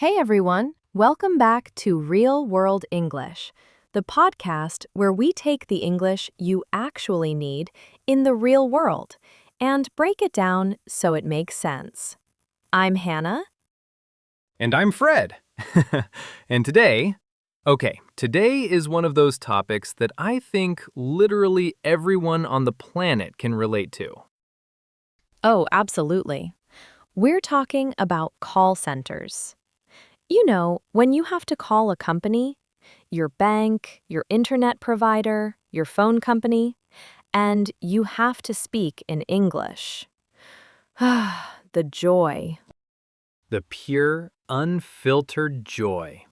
Hey everyone, welcome back to Real World English, the podcast where we take the English you actually need in the real world and break it down so it makes sense. I'm Hannah. And I'm Fred. And today is one of those topics that I think literally everyone on the planet can relate to. Oh, absolutely. We're talking about call centers. You know, when you have to call a company, your bank, your internet provider, your phone company, and you have to speak in English. The joy. The pure, unfiltered joy.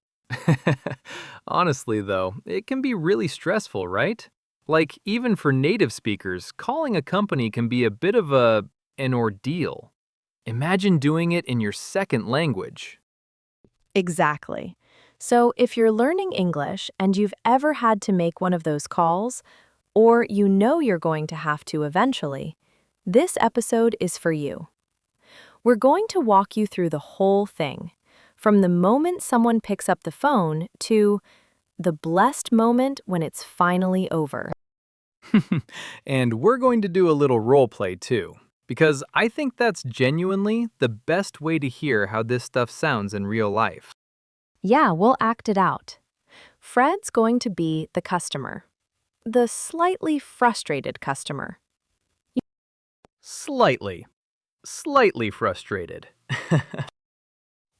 Honestly, though, it can be really stressful, right? Like, even for native speakers, calling a company can be a bit of an ordeal. Imagine doing it in your second language. Exactly. So if you're learning English and you've ever had to make one of those calls, or you know you're going to have to eventually, this episode is for you. We're going to walk you through the whole thing, from the moment someone picks up the phone to the blessed moment when it's finally over. And we're going to do a little role play too, because I think that's genuinely the best way to hear how this stuff sounds in real life. Yeah, we'll act it out. Fred's going to be the customer, the slightly frustrated customer. Slightly frustrated.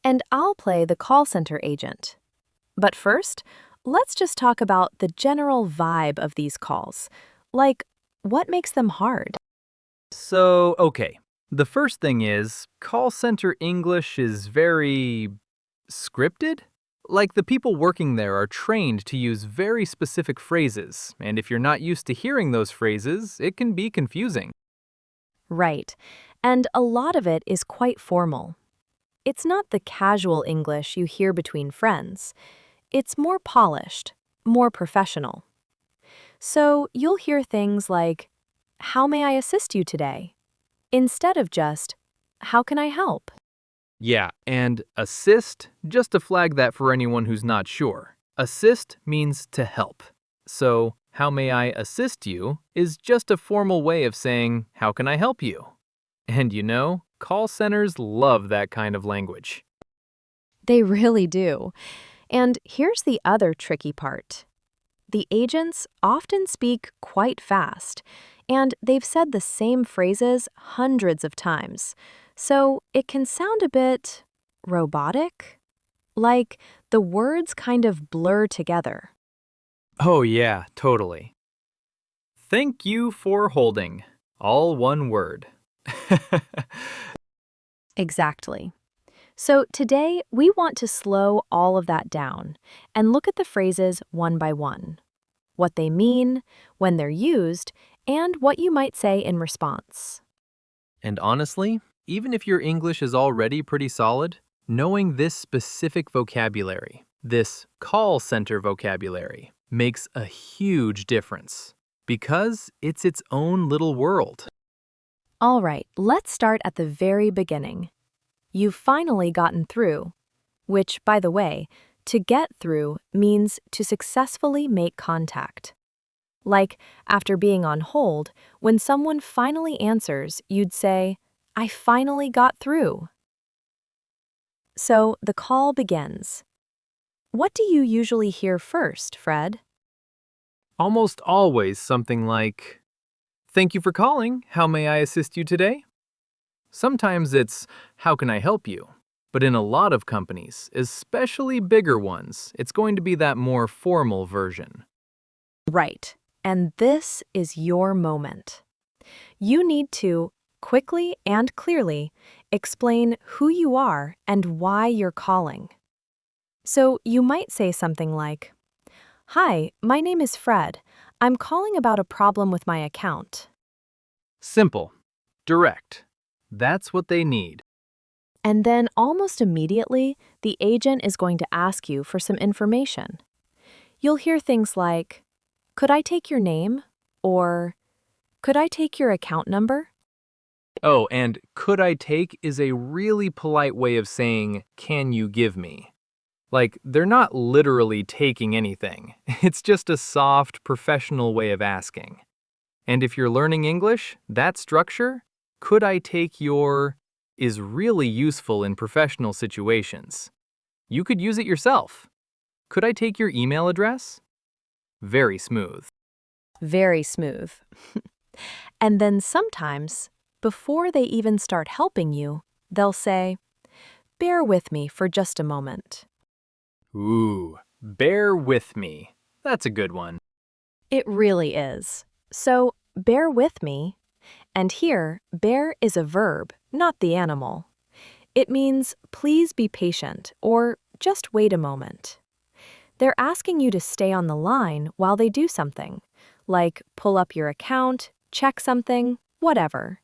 And I'll play the call center agent. But first, let's just talk about the general vibe of these calls. Like, what makes them hard? So, okay. The first thing is, call center English is very scripted? Like the people working there are trained to use very specific phrases, and if you're not used to hearing those phrases, it can be confusing. Right. And a lot of it is quite formal. It's not the casual English you hear between friends. It's more polished, more professional. So you'll hear things like, "How may I assist you today?" instead of just, "How can I help?" Yeah, and assist, just to flag that for anyone who's not sure. Assist means to help. So, how may I assist you is just a formal way of saying, how can I help you? And you know, call centers love that kind of language. They really do. And here's the other tricky part. The agents often speak quite fast, and they've said the same phrases hundreds of times. So it can sound a bit robotic, like the words kind of blur together. Oh yeah, totally. Thank you for holding. All one word. Exactly. So today we want to slow all of that down and look at the phrases one by one, what they mean, when they're used, and what you might say in response. And honestly, even if your English is already pretty solid, knowing this specific vocabulary, this call center vocabulary, makes a huge difference because it's its own little world. All right, let's start at the very beginning. You've finally gotten through, which, by the way, to get through means to successfully make contact. Like, after being on hold, when someone finally answers, you'd say, "I finally got through." So the call begins. What do you usually hear first, Fred? Almost always something like, thank you for calling. How may I assist you today? Sometimes it's, how can I help you? But in a lot of companies, especially bigger ones, it's going to be that more formal version. Right. And this is your moment. You need to, quickly and clearly, explain who you are and why you're calling. So you might say something like, "Hi, my name is Fred. I'm calling about a problem with my account." Simple. Direct. That's what they need. And then almost immediately, the agent is going to ask you for some information. You'll hear things like, "Could I take your name?" or "Could I take your account number?" Oh, and could I take is a really polite way of saying, can you give me? Like, they're not literally taking anything. It's just a soft, professional way of asking. And if you're learning English, that structure, could I take your, is really useful in professional situations. You could use it yourself. Could I take your email address? Very smooth. Very smooth. And then sometimes, before they even start helping you, they'll say, "Bear with me for just a moment." Ooh, bear with me. That's a good one. It really is. So, bear with me. And here, bear is a verb, not the animal. It means please be patient or just wait a moment. They're asking you to stay on the line while they do something, like pull up your account, check something, whatever.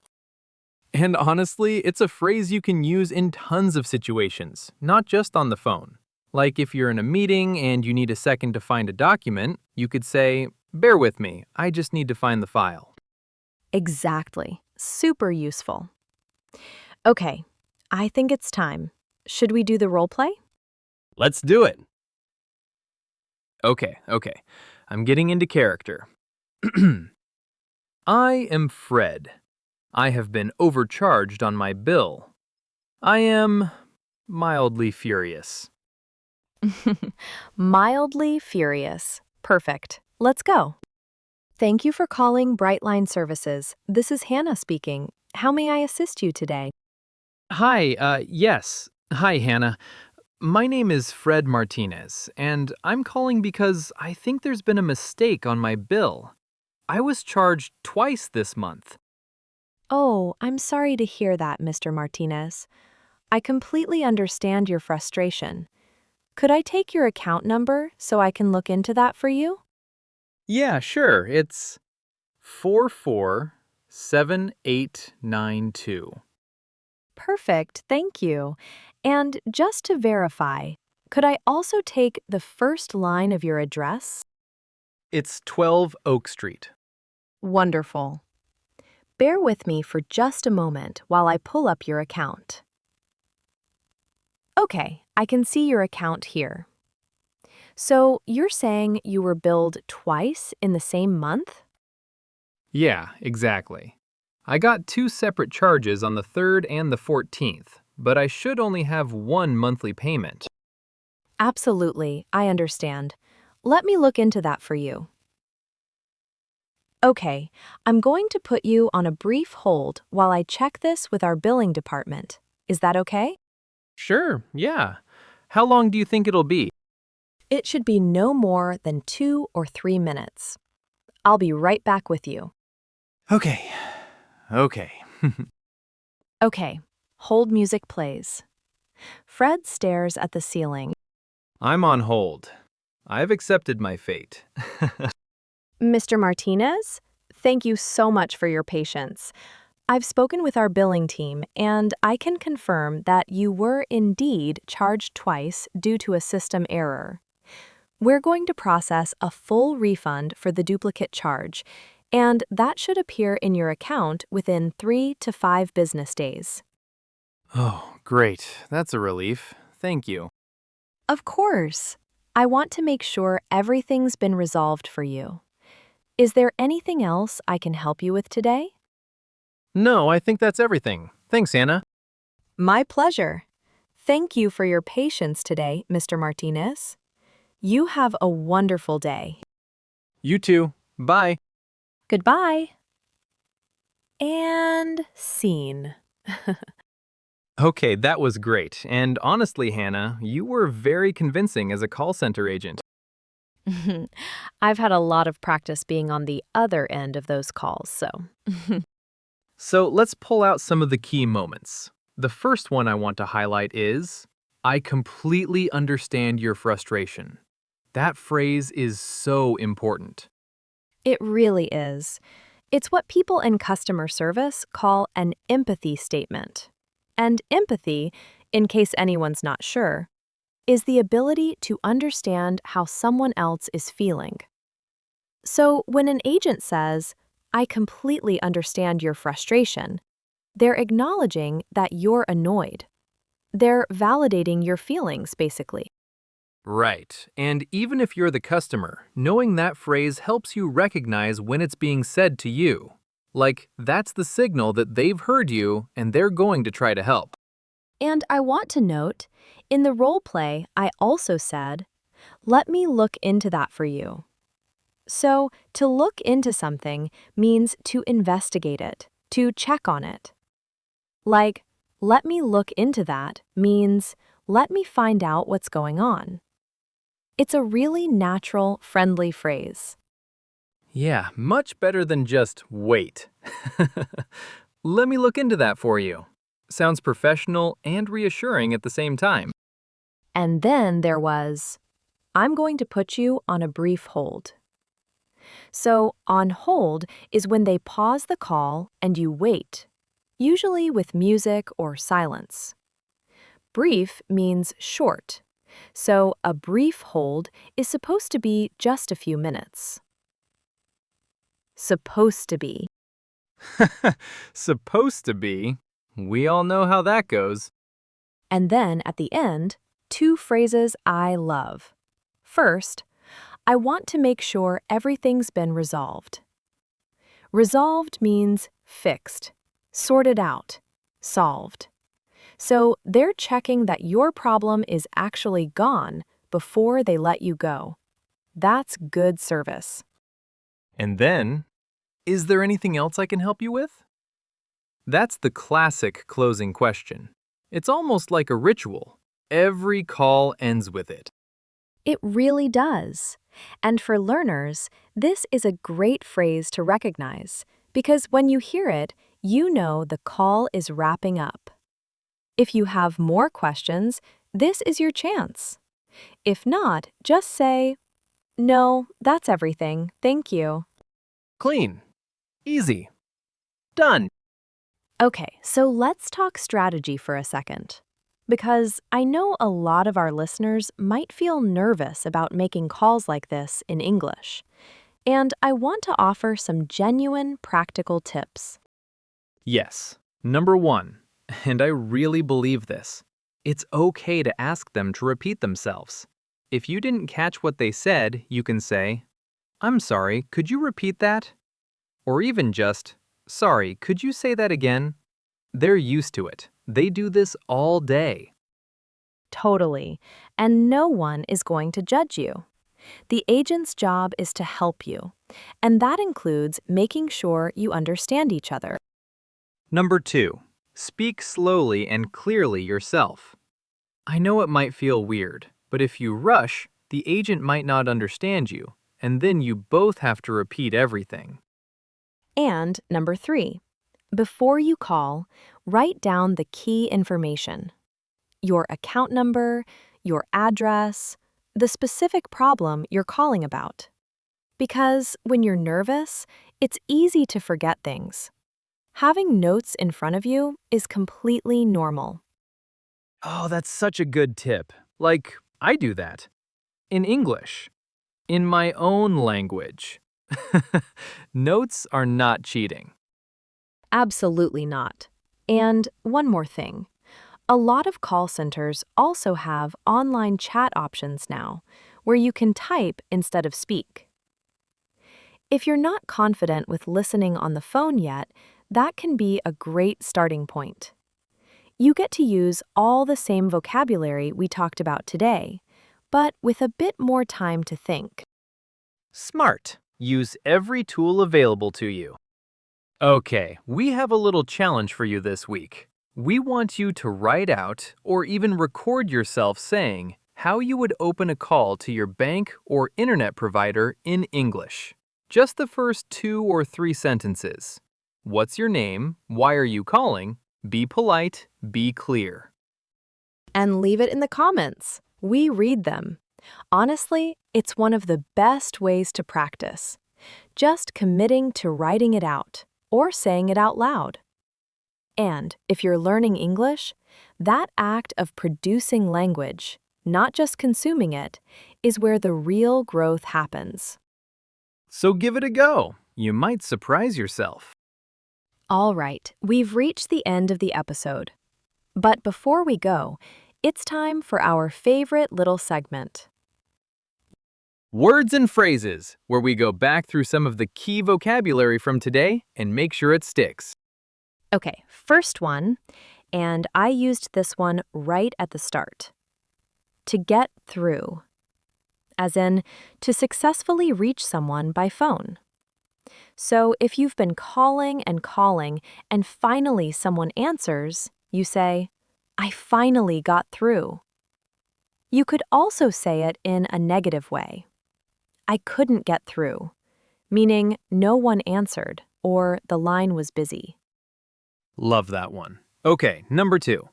And honestly, it's a phrase you can use in tons of situations, not just on the phone. Like if you're in a meeting and you need a second to find a document, you could say, bear with me, I just need to find the file. Exactly. Super useful. Okay, I think it's time. Should we do the role play? Let's do it. Okay. I'm getting into character. I am Fred. I have been overcharged on my bill. I am mildly furious. Mildly furious. Perfect. Let's go. Thank you for calling Brightline Services. This is Hannah speaking. How may I assist you today? Hi, yes. Hi, Hannah. My name is Fred Martinez, and I'm calling because I think there's been a mistake on my bill. I was charged twice this month. Oh, I'm sorry to hear that, Mr. Martinez. I completely understand your frustration. Could I take your account number so I can look into that for you? Yeah, sure. It's 447892. Perfect, thank you. And just to verify, could I also take the first line of your address? It's 12 Oak Street. Wonderful. Bear with me for just a moment while I pull up your account. Okay, I can see your account here. So you're saying you were billed twice in the same month? Yeah, exactly. I got two separate charges on the 3rd and the 14th, but I should only have one monthly payment. Absolutely, I understand. Let me look into that for you. Okay, I'm going to put you on a brief hold while I check this with our billing department. Is that okay? Sure, yeah. How long do you think it'll be? It should be no more than 2 or 3 minutes. I'll be right back with you. Okay. Okay, hold music plays. Fred stares at the ceiling. I'm on hold. I've accepted my fate. Mr. Martinez, thank you so much for your patience. I've spoken with our billing team, and I can confirm that you were indeed charged twice due to a system error. We're going to process a full refund for the duplicate charge, and that should appear in your account within 3 to 5 business days. Oh, great. That's a relief. Thank you. Of course. I want to make sure everything's been resolved for you. Is there anything else I can help you with today? No, I think that's everything. Thanks, Anna. My pleasure. Thank you for your patience today, Mr. Martinez. You have a wonderful day. You too. Bye. Goodbye. And scene. Okay, that was great. And honestly, Hannah, you were very convincing as a call center agent. I've had a lot of practice being on the other end of those calls, so. So let's pull out some of the key moments. The first one I want to highlight is, I completely understand your frustration. That phrase is so important. It really is. It's what people in customer service call an empathy statement. And empathy, in case anyone's not sure, is the ability to understand how someone else is feeling. So when an agent says, "I completely understand your frustration," They're acknowledging that you're annoyed. They're validating your feelings, basically. Right. And even if you're the customer, knowing that phrase helps you recognize when it's being said to you. Like, that's the signal that they've heard you and they're going to try to help. And I want to note, in the role play, I also said, let me look into that for you. So, to look into something means to investigate it, to check on it. Like, let me look into that means, let me find out what's going on. It's a really natural, friendly phrase. Yeah, much better than just wait. Let me look into that for you. Sounds professional and reassuring at the same time. And then there was, I'm going to put you on a brief hold. So, on hold is when they pause the call and you wait, usually with music or silence. Brief means short, so a brief hold is supposed to be just a few minutes. Supposed to be. Supposed to be. We all know how that goes. And then at the end, two phrases I love. First, I want to make sure everything's been resolved. Resolved means fixed, sorted out, solved. So they're checking that your problem is actually gone before they let you go. That's good service. And then, is there anything else I can help you with? That's the classic closing question. It's almost like a ritual. Every call ends with it. It really does. And for learners, this is a great phrase to recognize because when you hear it, you know the call is wrapping up. If you have more questions, this is your chance. If not, just say, no, that's everything, thank you. Clean. Easy. Done. Okay, so let's talk strategy for a second. Because I know a lot of our listeners might feel nervous about making calls like this in English. And I want to offer some genuine practical tips. Yes. Number one, and I really believe this, it's okay to ask them to repeat themselves. If you didn't catch what they said, you can say, I'm sorry, could you repeat that? Or even just, sorry, could you say that again? They're used to it. They do this all day. Totally. And no one is going to judge you. The agent's job is to help you, and that includes making sure you understand each other. Number two, speak slowly and clearly yourself. I know it might feel weird, but if you rush, the agent might not understand you, and then you both have to repeat everything. And number 3, before you call, write down the key information. Your account number, your address, the specific problem you're calling about. Because when you're nervous, it's easy to forget things. Having notes in front of you is completely normal. Oh, that's such a good tip. Like, I do that. In English. In my own language. Notes are not cheating. Absolutely not. And one more thing. A lot of call centers also have online chat options now, where you can type instead of speak. If you're not confident with listening on the phone yet, that can be a great starting point. You get to use all the same vocabulary we talked about today, but with a bit more time to think. Smart. Use every tool available to you. Okay, we have a little challenge for you this week. We want you to write out or even record yourself saying how you would open a call to your bank or internet provider in English. Just the first 2 or 3 sentences. What's your name? Why are you calling? Be polite, be clear. And leave it in the comments. We read them. Honestly, it's one of the best ways to practice. Just committing to writing it out or saying it out loud. And if you're learning English, that act of producing language, not just consuming it, is where the real growth happens. So give it a go. You might surprise yourself. All right, we've reached the end of the episode. But before we go, it's time for our favorite little segment. Words and phrases, where we go back through some of the key vocabulary from today and make sure it sticks. Okay, first one, and I used this one right at the start. To get through, as in to successfully reach someone by phone. So if you've been calling and finally someone answers, you say, I finally got through. You could also say it in a negative way. I couldn't get through, meaning no one answered or the line was busy. Love that one. Okay, number 2.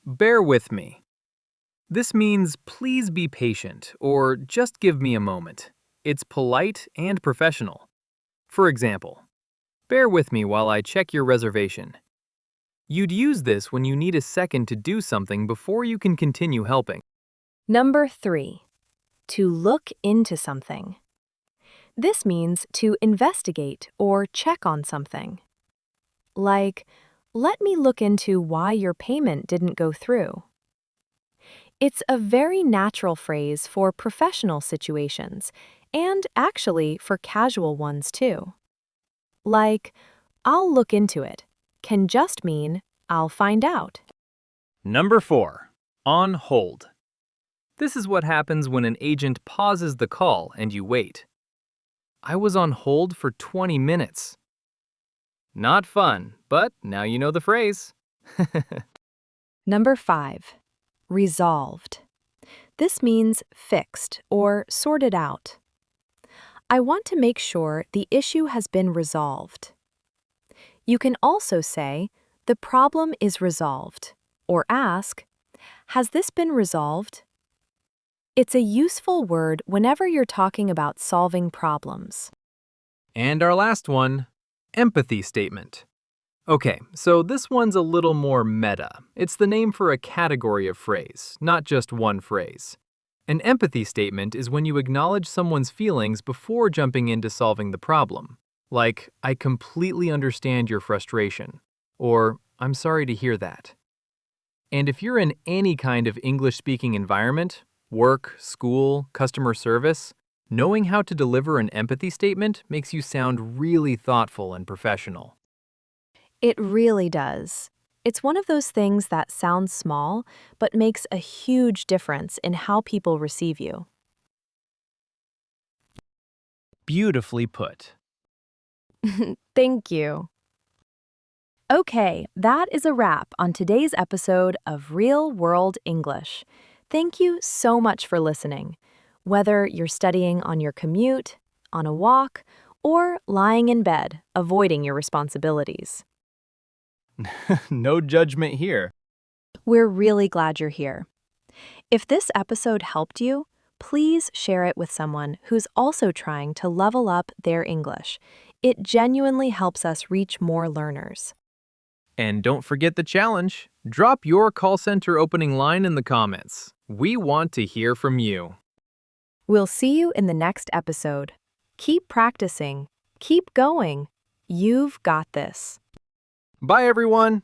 Bear with me. This means please be patient or just give me a moment. It's polite and professional. For example, bear with me while I check your reservation. You'd use this when you need a second to do something before you can continue helping. Number 3, to look into something. This means to investigate or check on something. Like, let me look into why your payment didn't go through. It's a very natural phrase for professional situations and actually for casual ones too. Like, I'll look into it can just mean I'll find out. Number 4. On hold. This is what happens when an agent pauses the call and you wait. I was on hold for 20 minutes. Not fun, but now you know the phrase. Number 5, resolved. This means fixed or sorted out. I want to make sure the issue has been resolved. You can also say, the problem is resolved, or ask, has this been resolved? It's a useful word whenever you're talking about solving problems. And our last one, empathy statement. Okay, so this one's a little more meta. It's the name for a category of phrase, not just one phrase. An empathy statement is when you acknowledge someone's feelings before jumping into solving the problem. Like, I completely understand your frustration, or I'm sorry to hear that. And if you're in any kind of English-speaking environment, work, school, customer service, knowing how to deliver an empathy statement makes you sound really thoughtful and professional. It really does. It's one of those things that sounds small, but makes a huge difference in how people receive you. Beautifully put. Thank you. Okay, that is a wrap on today's episode of Real World English. Thank you so much for listening. Whether you're studying on your commute, on a walk, or lying in bed, avoiding your responsibilities. No judgment here. We're really glad you're here. If this episode helped you, please share it with someone who's also trying to level up their English. It genuinely helps us reach more learners. And don't forget the challenge. Drop your call center opening line in the comments. We want to hear from you. We'll see you in the next episode. Keep practicing. Keep going. You've got this. Bye, everyone.